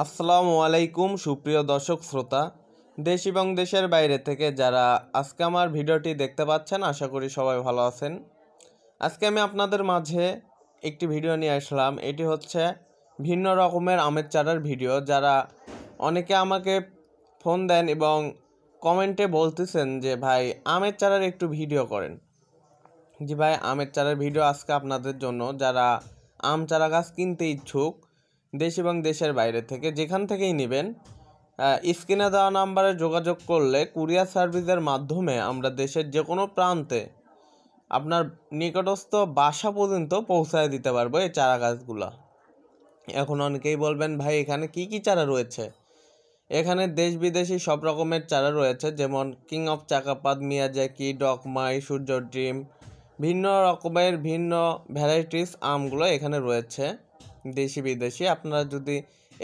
আসসালামু আলাইকুম সুপ্রিয় দর্শক শ্রোতা, দেশ এবং দেশের বাইরে থেকে যারা আজকে আমার ভিডিওটি দেখতে পাচ্ছেন, আশা করি সবাই ভালো আছেন। আজকে আমি আপনাদের মাঝে একটি ভিডিও নিয়ে আসলাম। এটি হচ্ছে ভিন্ন রকমের আমের চারার ভিডিও। যারা অনেকে আমাকে ফোন দেন এবং কমেন্টে বলতেছেন যে ভাই আমের চারার একটু ভিডিও করেন। জি ভাই, আমের চারার ভিডিও আজকে আপনাদের জন্য। যারা আম চারা গাছ কিনতে ইচ্ছুক, দেশ এবং দেশের বাইরে থেকে যেখান থেকেই নেবেন, স্ক্রিনে দেওয়া নাম্বারে যোগাযোগ করলে কুরিয়ার সার্ভিসের মাধ্যমে আমরা দেশের যে কোনো প্রান্তে আপনার নিকটস্থ বাসা পর্যন্ত পৌঁছায় দিতে পারবো এই চারা গাছগুলো। এখন অনেকেই বলবেন ভাই এখানে কি কি চারা রয়েছে। এখানে দেশ বিদেশি সব রকমের চারা রয়েছে, যেমন কিং অফ চাকাপাত, মিয়াজাকি, ডকমাই, সূর্য ড্রিম, ভিন্ন রকমের ভিন্ন ভ্যারাইটিস আমগুলো এখানে রয়েছে দেশি বিদেশি। আপনারা যদি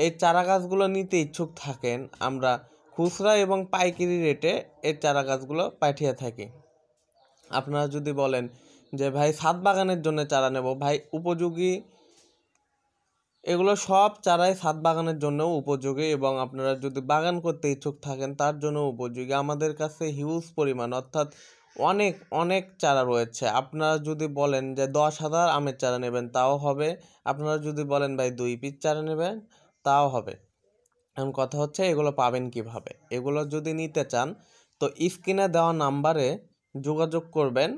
এই চারা গাছগুলো নিতে ইচ্ছুক থাকেন, আমরা খুচরা এবং পাইকারি রেটে এই চারা গাছগুলো পাঠিয়ে থাকি। আপনারা যদি বলেন যে ভাই ছাদ বাগানের জন্য চারা নেব, ভাই উপযোগী, এগুলো সব চারাই ছাদ বাগানের জন্য উপযোগী এবং আপনারা যদি বাগান করতে ইচ্ছুক থাকেন তার জন্য উপযোগী। আমাদের কাছে হিউজ পরিমাণ অর্থাৎ অনেক অনেক চারা রয়েছে। আপনারা যদি বলেন যে 10,000 আমের চারা নেবেন তাও হবে, আপনারা যদি বলেন ভাই 2 পিস চারা নেবেন তাও হবে। এখন কথা হচ্ছে এগুলো পাবেন কিভাবে। এগুলো যদি নিতে চান তো স্ক্রিনে দেওয়া নাম্বারে যোগাযোগ করবেন।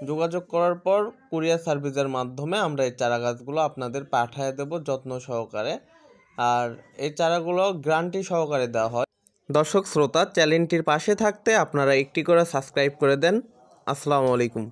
যোগাযোগ করার পর কুরিয়ার সার্ভিসের মাধ্যমে আমরা এই চারা গাছগুলো আপনাদের পাঠিয়ে দেব যত্ন সহকারে। আর এই চারাগুলো গ্যারান্টি সহকারে দেওয়া হয়। দর্শক শ্রোতা, চ্যানেলটির পাশে থাকতে আপনারা একটি করে সাবস্ক্রাইব করে দেন। আসসালামু আলাইকুম।